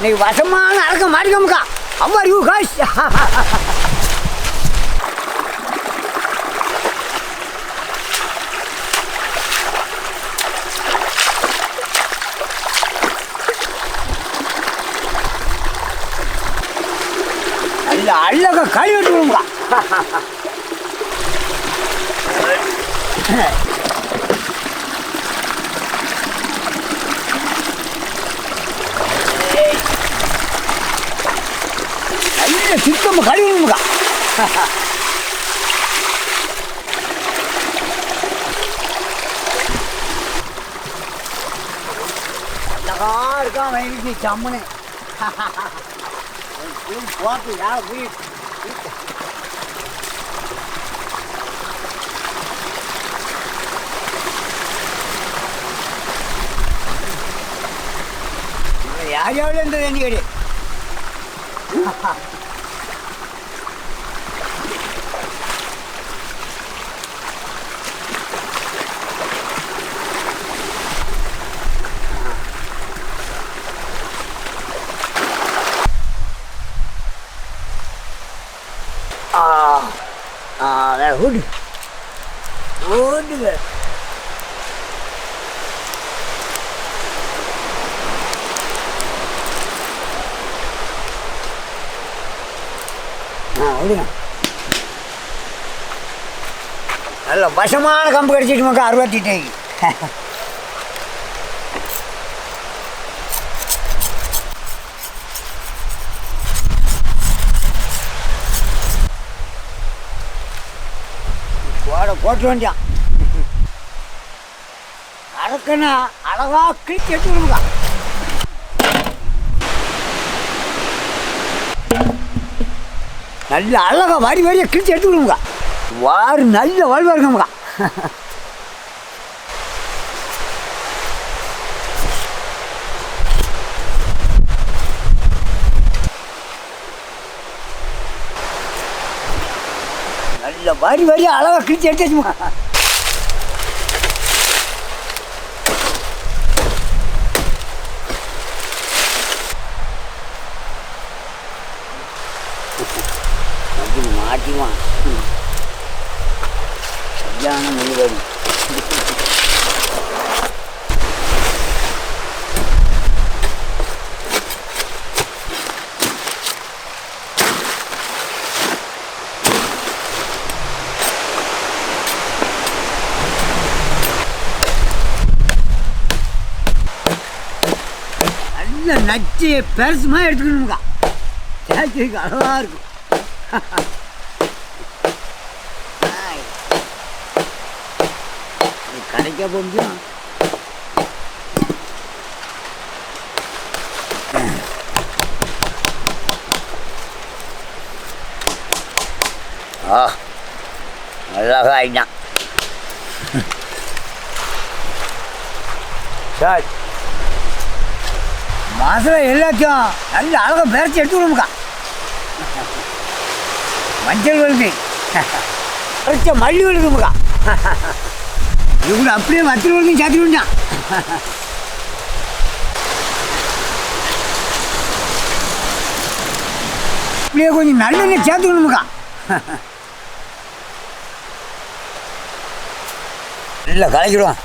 நீ வசமான அழக மாட்டிக்கோமுக்கா. அம்மா யூ காய்ஸ். நல்ல அழக கழி வெட்டுவோமுக்கா. நல்ல சுத்தமாக கழுவிடுமுக்கா. அழகா இருக்கான் வயலுக்கு சம்மனு. போட்டு யார் போய் யார் எவ்வளோ இருந்தது என்ன கேடு. Good. Good. நல்ல வசமான கம்பு கடிச்சிட்டு மக்கா 68. போட்டு வேண்டியான் அறக்கண்ணா அழகா கிழிச்சு எடுத்துக்கணுங்கா. நல்ல அழகா வாரி வாரியா கிழிச்சு எடுத்துக்கணுங்கா. வாரு நல்ல வாழ்வா இருக்கமுக்கா. நல்ல வாரி வாரியா அழகா கிழிச்சு எடுத்தாச்சுமா. மாட்டிவான் சரியான மொழிவாடி. நல்ல நச்சு பெருசுமா எடுத்துக்கணுங்கா. கேட்கறதுக்கு அழகா இருக்கும். கடைக்க போக முடியும். அழகா ஆயிட்டான். சரி மாதம் எல்லாத்தையும் நல்ல அழகாக பேரச்சி எடுத்துக்கணுமுக்கா. மஞ்சள் வெளுக்கு அரைச்ச மல்லி வெளுக்குமுக்கா. இது கூட அப்படியே வத்திரி வெளுக்கும் சேர்த்து விட்டான். அப்படியே கொஞ்சம் நல்லெண்ணெய் சேர்த்துக்கணுமுக்கா. இல்லை கலக்கிடுவான்.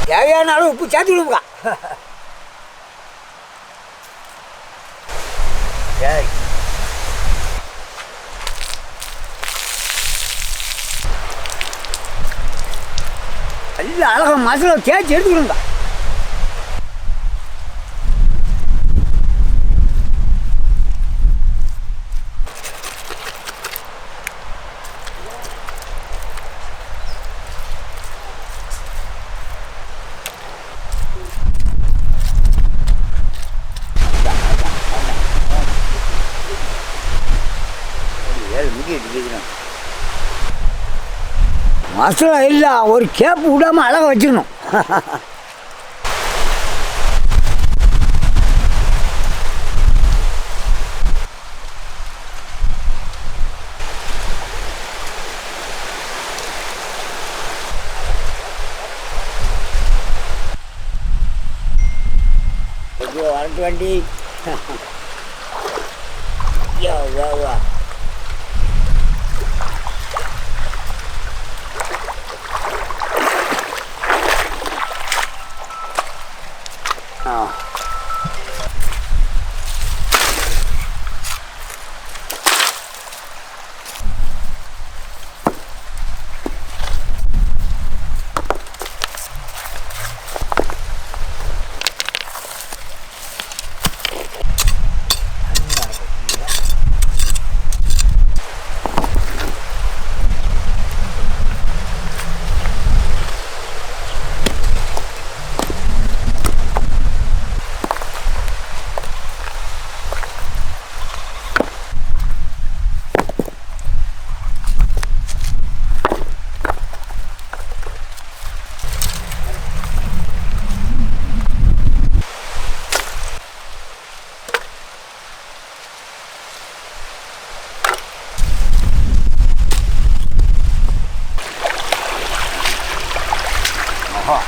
தேவையான அளவு உப்பு சேர்த்துக்கணுமுக்கா. சரி நல்ல அழகாக மசாலா தேய்ச்சி எடுத்துக்கணுங்க. மசாலா இல்லை ஒரு கேப்பு விடாமல் அழகாக வச்சுக்கணும். ஐயோ வரட்டு வண்டி. ஐயோ வா வா. ஆ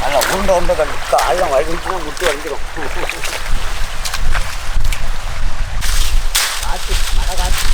நல்லா உருண்டை உருண்டை கட்டு காலம் வலிச்சுன்னா முட்டு வலிக்கிறோம். காற்று மழை காற்று.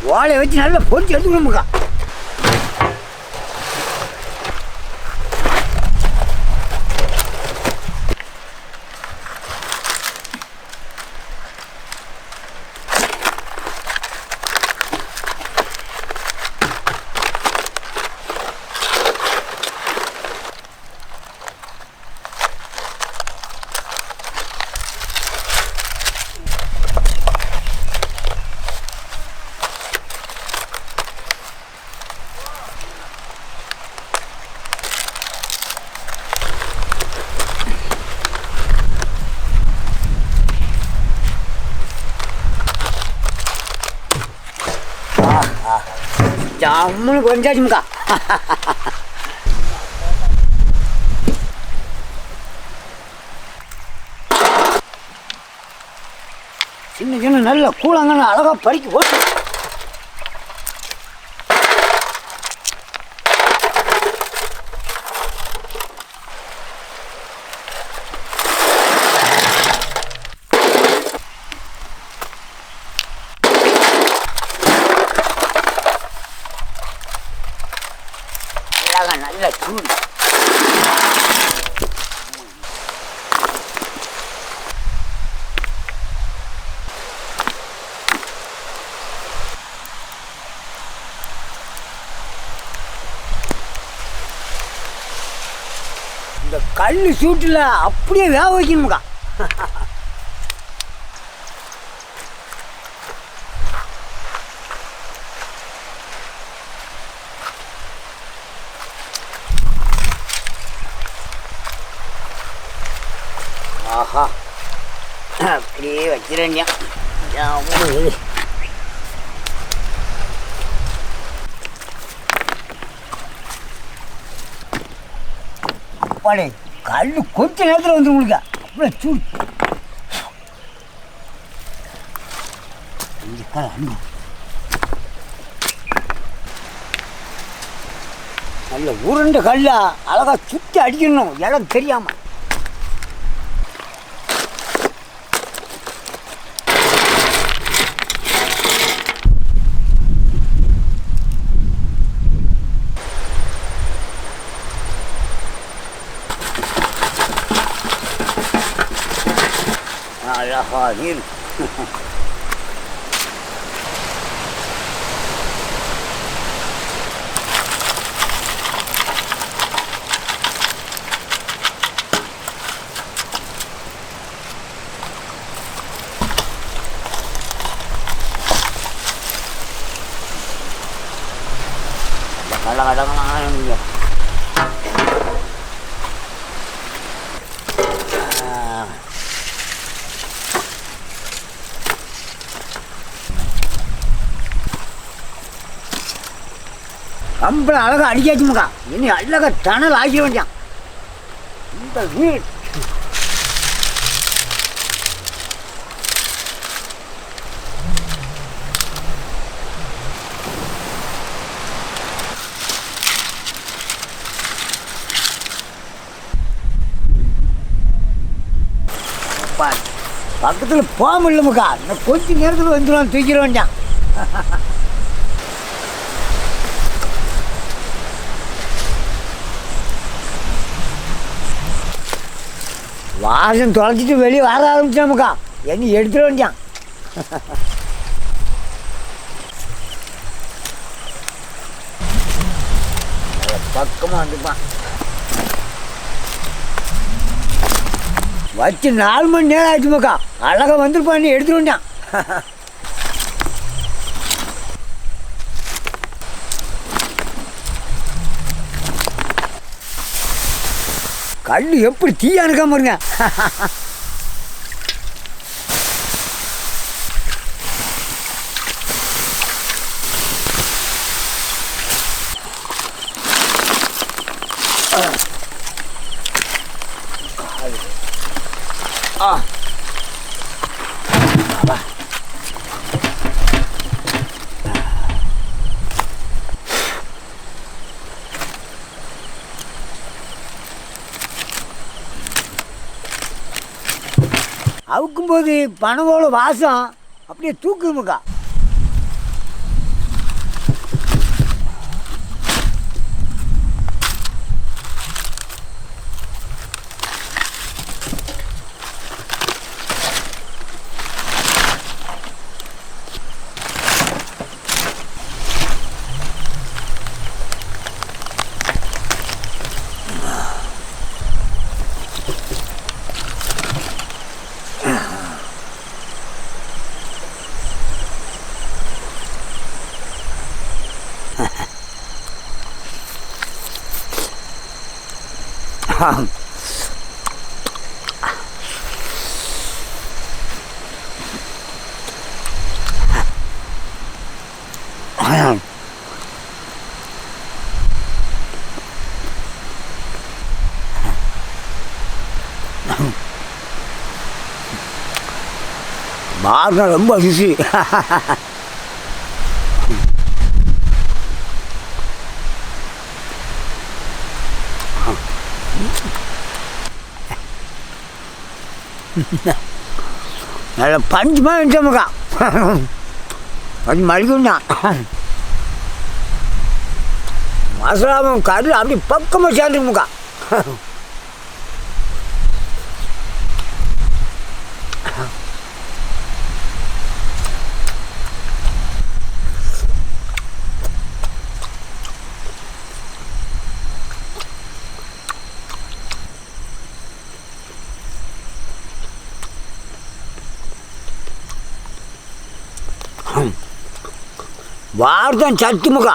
வாழையை வச்சு நல்லா பொறிச்சு எடுத்துக்கணுமுக்கா. ஜம்முன்னு கொஞ்சாச்சுமுக்கா. சின்ன சின்ன நல்ல கூழாங்கன்னு அழகா பறிக்க போட்டு நல்ல சூடு. இந்த கல் சூட்டில் அப்படியே வேக வைக்கணுமுக்கா. ஆஹா அப்படியே வச்சிருங்க. அப்பாடே கல் கொஞ்ச நேரத்தில் வந்து உங்களுக்கு அப்படியே சூடு. நல்ல உருண்டை கல்லா அழகா சுற்றி அடிக்கணும் இடம் தெரியாம. அழகா நீர். கட கடங்களாம் கம்பளை அழகாக அடிக்காச்சுமுக்கா. இனி அழகாக டனல் ஆக்கி வேண்டாம் இந்த வீடு. பக்கத்தில் போக முடியலமுக்கா. இன்னும் கொஞ்சம் நேரத்தில் வந்துடுவான், தூக்கிட வேண்டாம். வாசம் தொலைச்சிட்டு வெளியே வர ஆரம்பிச்சாமுக்கா. என்ன எடுத்துட வேண்டியான். பக்கமாக வந்துப்பான். வச்சு 4 மணி நேரம் ஆயிடுச்சுமாக்கா. அழகாக வந்துருப்பான், நீ எடுத்துட வேண்டாம். கல் எப்படி தீயா இருக்காம பாருங்க. அவுக்கும்போது பனவோட வாசம் அப்படியே தூக்குமுக்கா. பாருங்க ரொம்ப ருசி. நல்ல பஞ்சுமா இருந்துச்சமுக்கா. கொஞ்சம் மறுக்கும் தான் மசாலாவும் கறி அப்படி பக்கமாக சேர்ந்துக்குமுக்கா. வார்தான் சத்துமுக்கா.